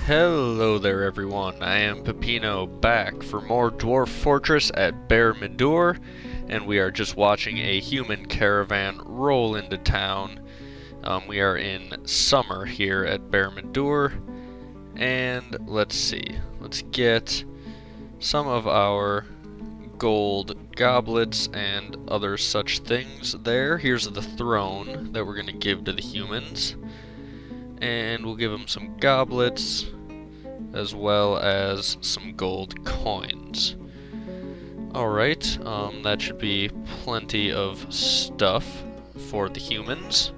Hello there everyone, I am Pepino back for more Dwarf Fortress at Bermidor, and we are just watching a human caravan roll into town. We are in summer here at Bermidor, and let's see, let's get some of our gold goblets and other such things there. Here's the throne that we're going to give to the humans. And we'll give them some goblets, as well as some gold coins. Alright, that should be plenty of stuff for the humans.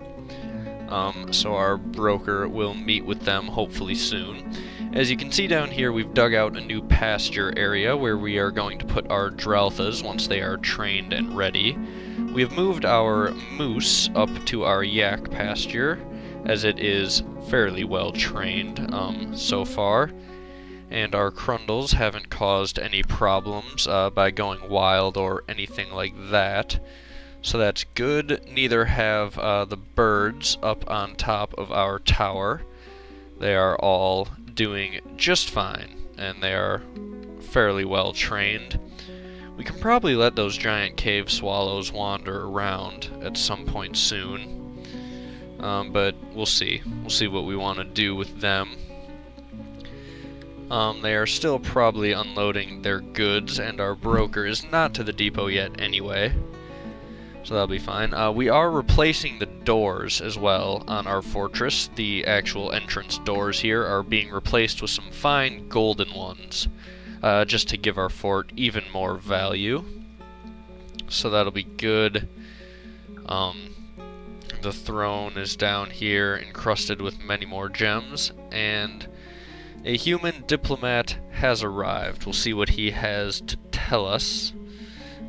So our broker will meet with them hopefully soon. As you can see down here, we've dug out a new pasture area where we are going to put our Dralthas once they are trained and ready. We have moved our moose up to our yak pasture, as it is fairly well trained so far, and our Crundles haven't caused any problems by going wild or anything like that, so that's good. Neither have the birds up on top of our tower. They are all doing just fine, and they are fairly well trained. We can probably let those giant cave swallows wander around at some point soon. But we'll see. We'll see what we want to do with them. They are still probably unloading their goods, and our broker is not to the depot yet anyway. So that'll be fine. We are replacing the doors as well on our fortress. The actual entrance doors here are being replaced with some fine golden ones, just to give our fort even more value. So that'll be good. The throne is down here, encrusted with many more gems, and a human diplomat has arrived. We'll see what he has to tell us.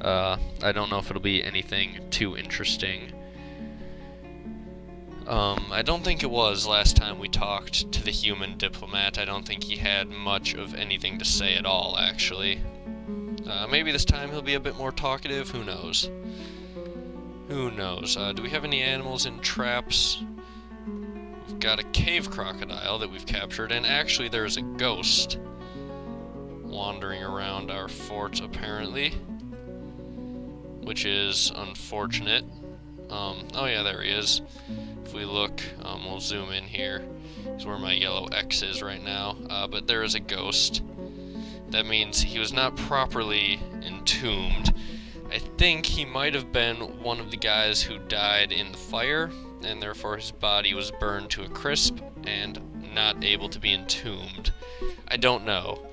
I don't know if it'll be anything too interesting. I don't think it was last time we talked to the human diplomat. I don't think he had much of anything to say at all, actually. Maybe this time he'll be a bit more talkative, who knows? Who knows? Do we have any animals in traps? We've got a cave crocodile that we've captured, and actually there's a ghost wandering around our fort, apparently, which is unfortunate. Oh yeah, there he is. If we look, we'll zoom in here. Here's where my yellow X is right now. But there is a ghost. That means he was not properly entombed. I think he might have been one of the guys who died in the fire, and therefore his body was burned to a crisp and not able to be entombed. I don't know.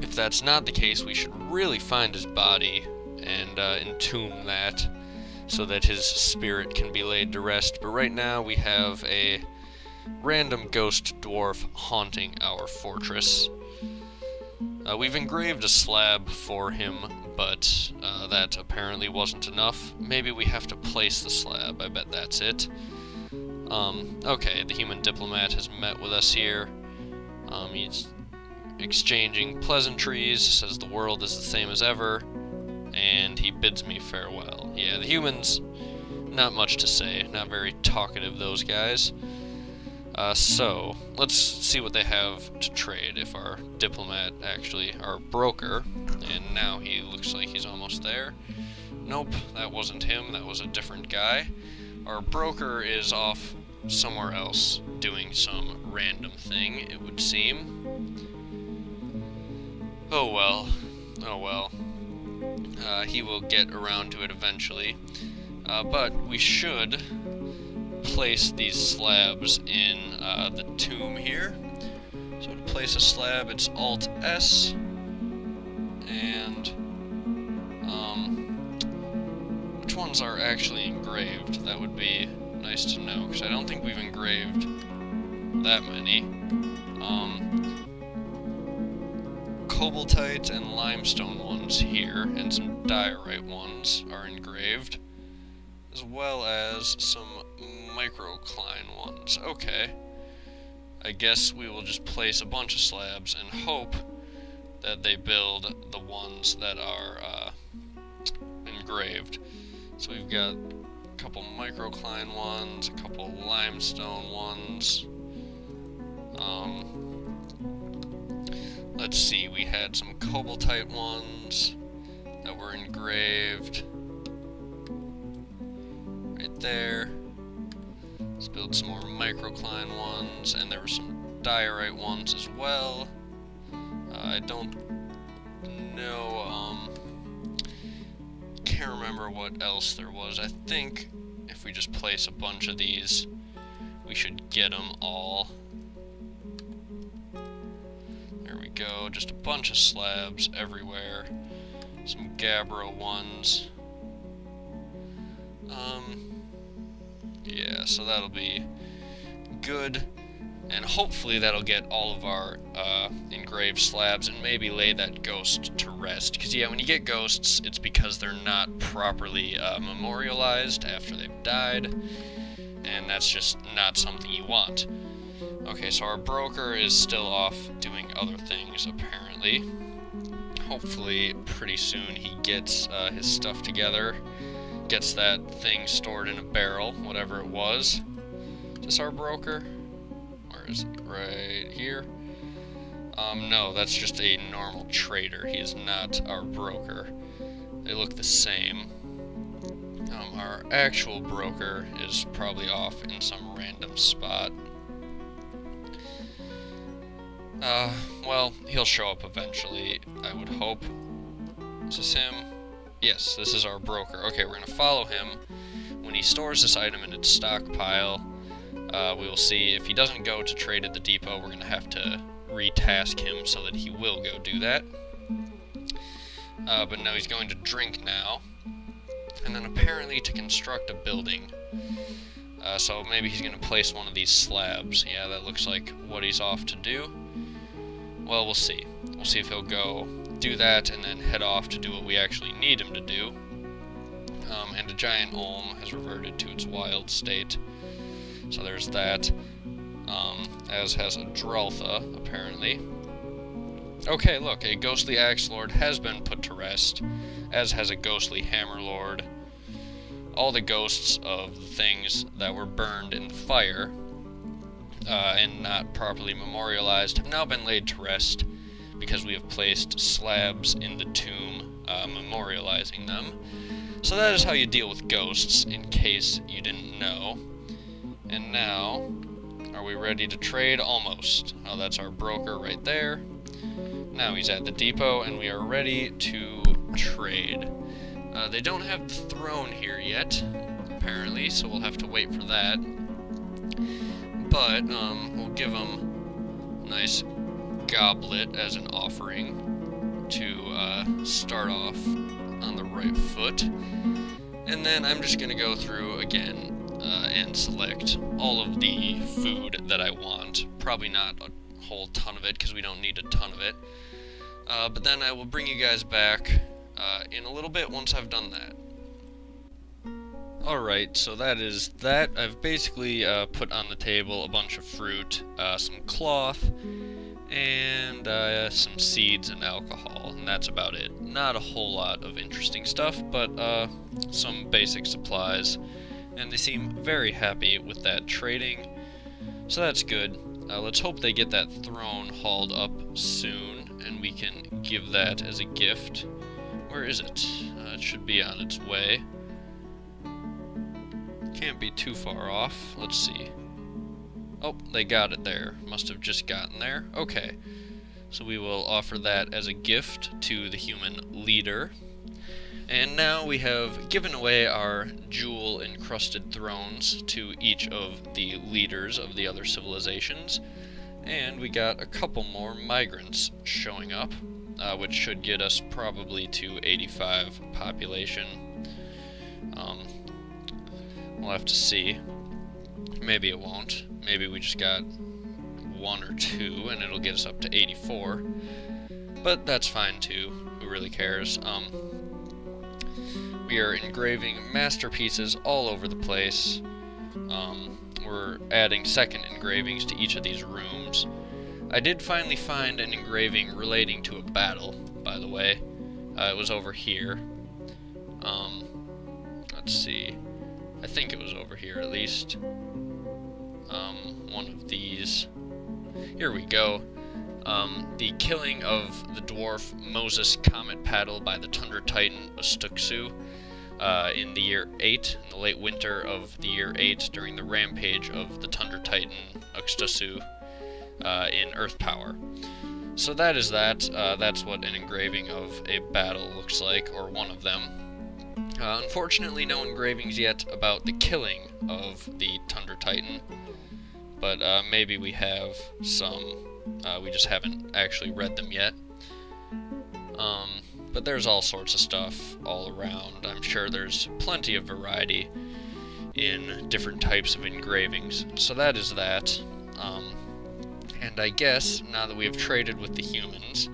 If that's not the case, we should really find his body and entomb that so that his spirit can be laid to rest. But right now we have a random ghost dwarf haunting our fortress. We've engraved a slab for him, but that apparently wasn't enough. Maybe we have to place the slab. I bet that's it. Okay, the human diplomat has met with us here. He's exchanging pleasantries, says the world is the same as ever, and he bids me farewell. Yeah, the humans, not much to say. Not very talkative, those guys. So, let's see what they have to trade. If our diplomat, actually, our broker, and now he looks like he's almost there. Nope, that wasn't him, that was a different guy. Our broker is off somewhere else, doing some random thing, it would seem. Oh well, oh well. He will get around to it eventually. But we should place these slabs in the tomb here. So to place a slab, it's Alt-S, and which ones are actually engraved? That would be nice to know, because I don't think we've engraved that many. Cobaltite and limestone ones here, and some diorite ones are engraved, as well as some microcline ones. Okay. I guess we will just place a bunch of slabs and hope that they build the ones that are engraved. So we've got a couple microcline ones, a couple limestone ones, Let's see, we had some cobaltite ones that were engraved right there. Let's build some more microcline ones, and there were some diorite ones as well. I don't know, can't remember what else there was. I think if we just place a bunch of these, we should get them all. There we go, just a bunch of slabs everywhere. Some gabbro ones. Yeah, so that'll be good. And hopefully that'll get all of our engraved slabs and maybe lay that ghost to rest. Because, yeah, when you get ghosts, it's because they're not properly memorialized after they've died. And that's just not something you want. Okay, so our broker is still off doing other things, apparently. Hopefully, pretty soon he gets his stuff together. Gets that thing stored in a barrel, whatever it was. Is this our broker? Where is it? Right here? No, that's just a normal trader. He is not our broker. They look the same. Our actual broker is probably off in some random spot. Well, he'll show up eventually, I would hope. Is this him? Yes, this is our broker. Okay, we're gonna follow him. When he stores this item in its stockpile, we will see if he doesn't go to trade at the depot, we're gonna have to retask him so that he will go do that. But no, he's going to drink now. And then apparently to construct a building. So maybe he's gonna place one of these slabs. Yeah, that looks like what he's off to do. Well, we'll see. We'll see if he'll go do that and then head off to do what we actually need him to do. And a giant olm has reverted to its wild state. So there's that. As has a Draltha, apparently. Okay, look, a ghostly axe lord has been put to rest, as has a ghostly hammer lord. All the ghosts of the things that were burned in the fire and not properly memorialized have now been laid to rest because we have placed slabs in the tomb memorializing them. So that is how you deal with ghosts, in case you didn't know. And now, are we ready to trade? Almost. Oh, that's our broker right there. Now he's at the depot, and we are ready to trade. They don't have the throne here yet, apparently, so we'll have to wait for that. But, we'll give them a nice goblet as an offering to start off on the right foot. And then I'm just going to go through again and select all of the food that I want. Probably not a whole ton of it, because we don't need a ton of it. But then I will bring you guys back in a little bit once I've done that. Alright, so that is that. I've basically put on the table a bunch of fruit, some cloth, and some seeds and alcohol, and that's about it. Not a whole lot of interesting stuff, but some basic supplies, and they seem very happy with that trading, so that's good. Let's hope they get that throne hauled up soon, and we can give that as a gift. Where is it? It should be on its way. Can't be too far off. Let's see. Oh, they got it there. Must have just gotten there. Okay. So we will offer that as a gift to the human leader. And now we have given away our jewel-encrusted thrones to each of the leaders of the other civilizations. And we got a couple more migrants showing up, which should get us probably to 85 population. We'll have to see. Maybe it won't. Maybe we just got one or two and it'll get us up to 84. But that's fine too. Who really cares? We are engraving masterpieces all over the place. We're adding second engravings to each of these rooms. I did finally find an engraving relating to a battle, by the way. It was over here. Let's see. I think it was over here, at least. One of these. Here we go. The killing of the dwarf Moses Comet Paddle by the Tundra Titan Ustuksu in the year 8, in the late winter of the year 8, during the rampage of the Tundra Titan Ustuksu in Earth Power. So that is that. That's what an engraving of a battle looks like, or one of them. Unfortunately, no engravings yet about the killing of the Tundra Titan, but maybe we have some. We just haven't actually read them yet. But there's all sorts of stuff all around. I'm sure there's plenty of variety in different types of engravings. So that is that. And I guess, now that we have traded with the humans,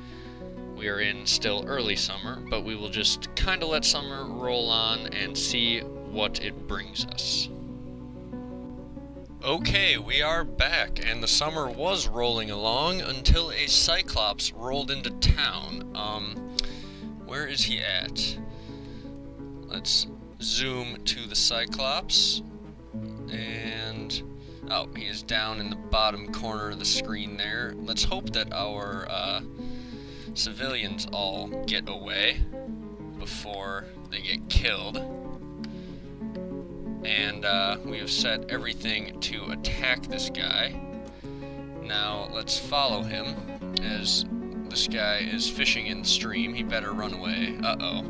we are in still early summer, but we will just kind of let summer roll on and see what it brings us. Okay, we are back, and the summer was rolling along until a Cyclops rolled into town. Where is he at? Let's zoom to the Cyclops, and oh, he is down in the bottom corner of the screen there. Let's hope that our civilians all get away before they get killed. And we have set everything to attack this guy. Now let's follow him, as this guy is fishing in the stream. He better run away. Uh-oh.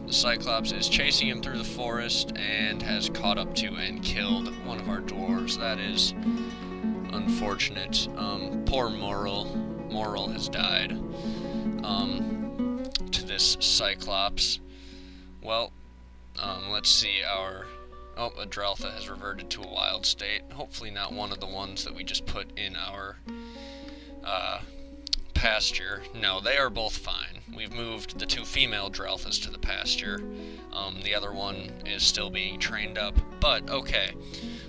The Cyclops is chasing him through the forest and has caught up to and killed one of our dwarves. That is unfortunate. Poor Moral has died to this Cyclops. Well, let's see, a Dreltha has reverted to a wild state. Hopefully not one of the ones that we just put in our pasture. No, they are both fine. We've moved the 2 female Drelthas to the pasture. The other one is still being trained up. But, okay,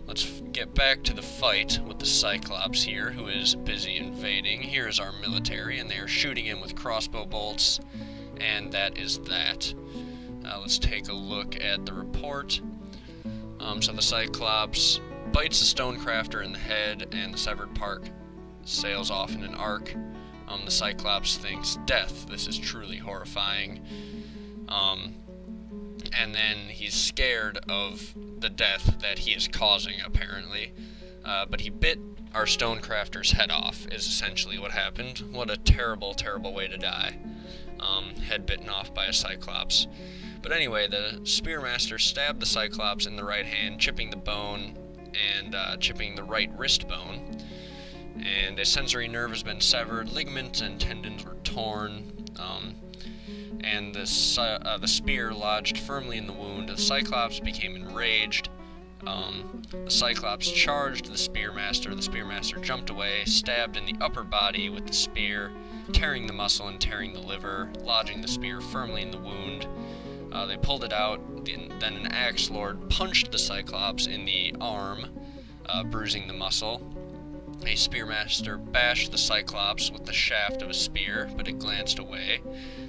let's get back to the fight with the Cyclops here, who is busy invading. Here is our military, and they are shooting him with crossbow bolts, and that is that. Let's take a look at the report. So the Cyclops bites the Stonecrafter in the head, and the severed part sails off in an arc. The Cyclops thinks, "Death, this is truly horrifying." And then he's scared of the death that he is causing, apparently. But he bit our Stonecrafter's head off, is essentially what happened. What a terrible, terrible way to die. Head bitten off by a Cyclops. But anyway, the Spearmaster stabbed the Cyclops in the right hand, chipping the bone and chipping the right wrist bone. And a sensory nerve has been severed, ligaments and tendons were torn, and the spear lodged firmly in the wound. The Cyclops became enraged. The Cyclops charged the Spearmaster. The Spearmaster jumped away, stabbed in the upper body with the spear, tearing the muscle and tearing the liver, lodging the spear firmly in the wound. They pulled it out, then an axe lord punched the Cyclops in the arm, bruising the muscle. A Spearmaster bashed the Cyclops with the shaft of a spear, but it glanced away.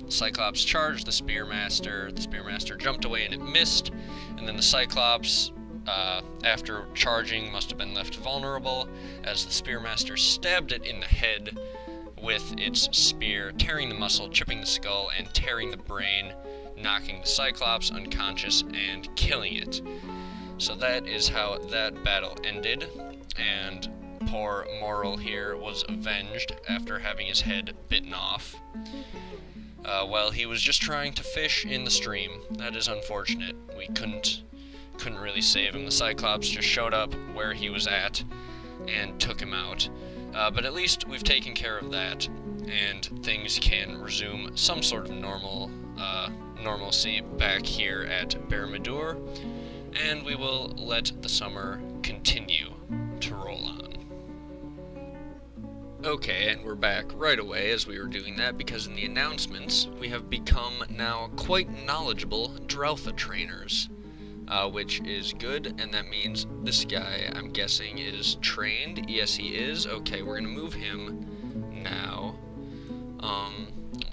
The Cyclops charged the Spearmaster jumped away and it missed, and then the Cyclops, after charging, must have been left vulnerable, as the Spearmaster stabbed it in the head with its spear, tearing the muscle, chipping the skull, and tearing the brain, knocking the Cyclops unconscious and killing it. So that is how that battle ended, and poor Moral here was avenged after having his head bitten off. Well, he was just trying to fish in the stream. That is unfortunate. We couldn't really save him. The Cyclops just showed up where he was at and took him out. But at least we've taken care of that, and things can resume some sort of normalcy back here at Bermidor, and we will let the summer continue to roll on. Okay, and we're back right away as we were doing that, because in the announcements we have become now quite knowledgeable Dreltha trainers, which is good, and that means this guy, I'm guessing, is trained. Yes, he is. Okay, we're going to move him now.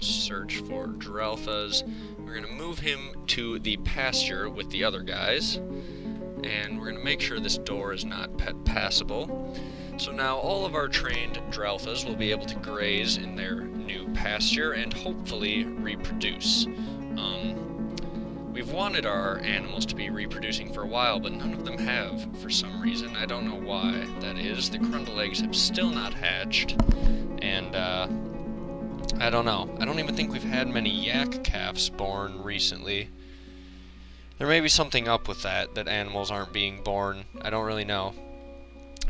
Search for Drelthas. We're going to move him to the pasture with the other guys, and we're going to make sure this door is not passable. So now all of our trained Drelthas will be able to graze in their new pasture and hopefully reproduce. We've wanted our animals to be reproducing for a while, but none of them have for some reason. I don't know why that is. The Grundle eggs have still not hatched, and I don't know. I don't even think we've had many yak calves born recently. There may be something up with that animals aren't being born. I don't really know.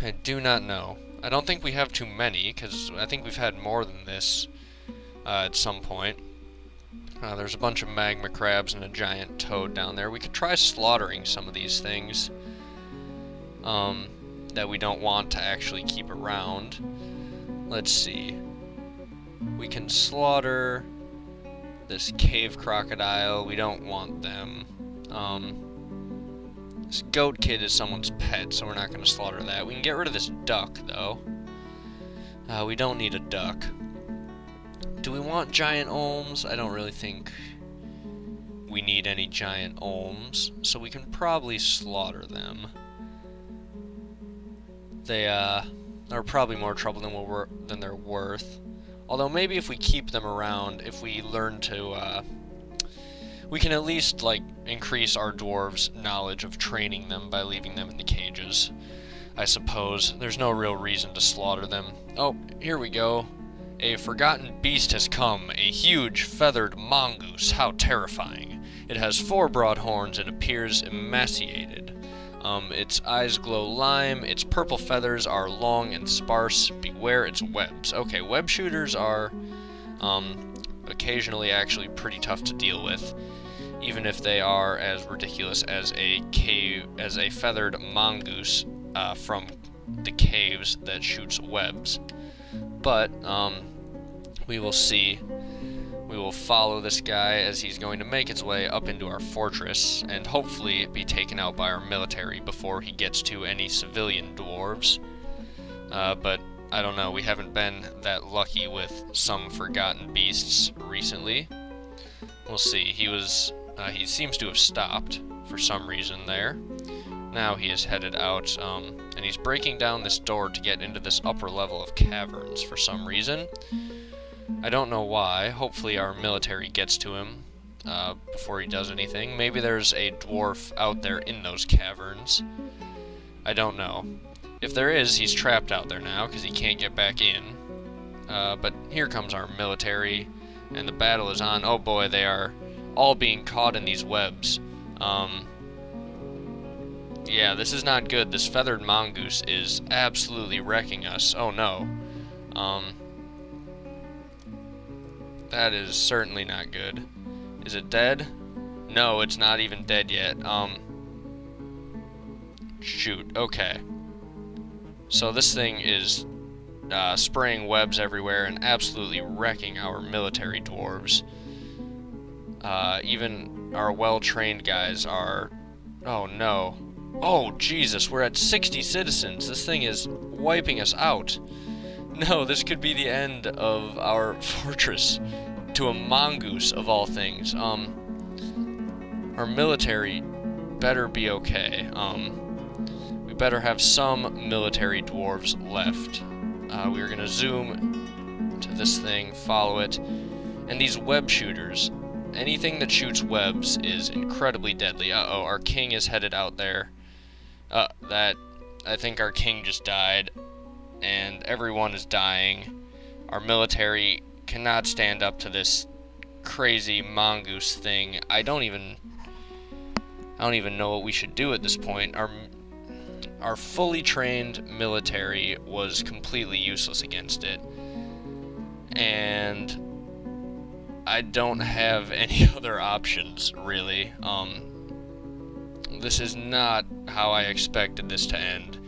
I do not know. I don't think we have too many, because I think we've had more than this at some point. There's a bunch of magma crabs and a giant toad down there. We could try slaughtering some of these things that we don't want to actually keep around. Let's see. We can slaughter this cave crocodile. We don't want them. This goat kid is someone's pet, so we're not going to slaughter that. We can get rid of this duck, though. We don't need a duck. Do we want giant olms? I don't really think we need any giant olms, so we can probably slaughter them. They are probably more trouble than they're worth. Although maybe if we keep them around, if we learn to, we can at least, like, increase our dwarves' knowledge of training them by leaving them in the cages, I suppose. There's no real reason to slaughter them. Oh, here we go. A forgotten beast has come, a huge feathered mongoose. How terrifying. It has 4 broad horns and appears emaciated. Its eyes glow lime, its purple feathers are long and sparse. Beware its webs. Okay, web shooters are occasionally actually pretty tough to deal with, even if they are as ridiculous as a feathered mongoose from the caves that shoots webs. But we will see. We will follow this guy as he's going to make his way up into our fortress and hopefully be taken out by our military before he gets to any civilian dwarves. But I don't know, we haven't been that lucky with some forgotten beasts recently. We'll see. He seems to have stopped for some reason there. Now he is headed out, and he's breaking down this door to get into this upper level of caverns for some reason. I don't know why. Hopefully our military gets to him before he does anything. Maybe there's a dwarf out there in those caverns. I don't know. If there is, he's trapped out there now because he can't get back in. But here comes our military, and the battle is on. Oh boy, they are all being caught in these webs. Yeah, this is not good. This feathered mongoose is absolutely wrecking us. Oh no. That is certainly not good. Is it dead? No, it's not even dead yet. Shoot, okay. So this thing is spraying webs everywhere and absolutely wrecking our military dwarves. Even our well-trained guys are... Oh no. Oh Jesus, we're at 60 citizens. This thing is wiping us out. No, this could be the end of our fortress to a mongoose of all things. Our military better be okay. We better have some military dwarves left. We are gonna zoom to this thing, follow it, and these web shooters. Anything that shoots webs is incredibly deadly. Uh-oh, our king is headed out there. I think our king just died, and everyone is dying. Our military cannot stand up to this crazy mongoose thing. I don't even know what we should do at this point. Our fully trained military was completely useless against it, and I don't have any other options, really. This is not how I expected this to end.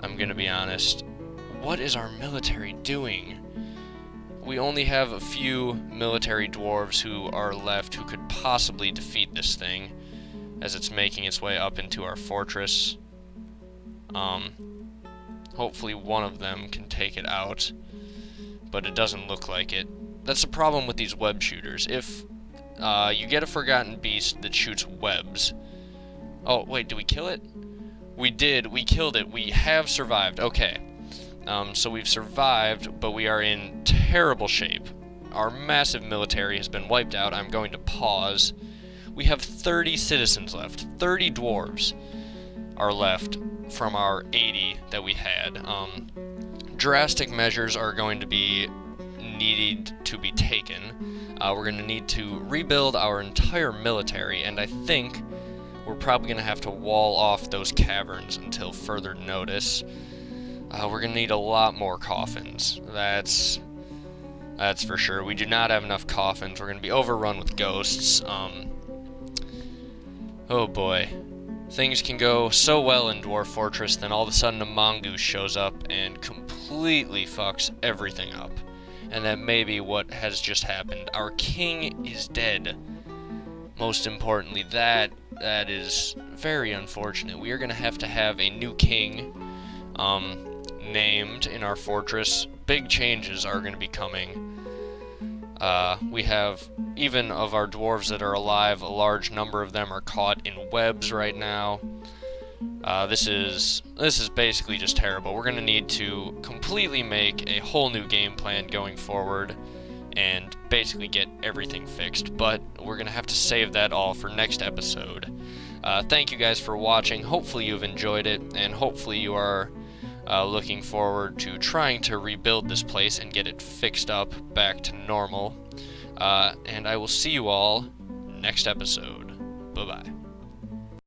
I'm gonna be honest. What is our military doing? We only have a few military dwarves who are left who could possibly defeat this thing as it's making its way up into our fortress. Hopefully one of them can take it out, but it doesn't look like it. That's the problem with these web shooters. If you get a forgotten beast that shoots webs... Oh, wait, did we kill it? We did. We killed it. We have survived. Okay. So we've survived, but we are in terrible shape. Our massive military has been wiped out. I'm going to pause. We have 30 citizens left. 30 dwarves are left from our 80 that we had. Drastic measures are going to be needed to be taken. We're going to need to rebuild our entire military, and I think we're probably going to have to wall off those caverns until further notice. We're going to need a lot more coffins. That's for sure. We do not have enough coffins. We're going to be overrun with ghosts. Oh boy. Things can go so well in Dwarf Fortress, then all of a sudden a Mongoose shows up and completely fucks everything up. And that may be what has just happened. Our king is dead. Most importantly, that is very unfortunate. We are going to have a new king named in our fortress. Big changes are going to be coming. We have, even of our dwarves that are alive, a large number of them are caught in webs right now. This is basically just terrible. We're going to need to completely make a whole new game plan going forward and basically get everything fixed, but we're going to have to save that all for next episode. Thank you guys for watching. Hopefully you've enjoyed it, and hopefully you are looking forward to trying to rebuild this place and get it fixed up back to normal. And I will see you all next episode. Bye-bye.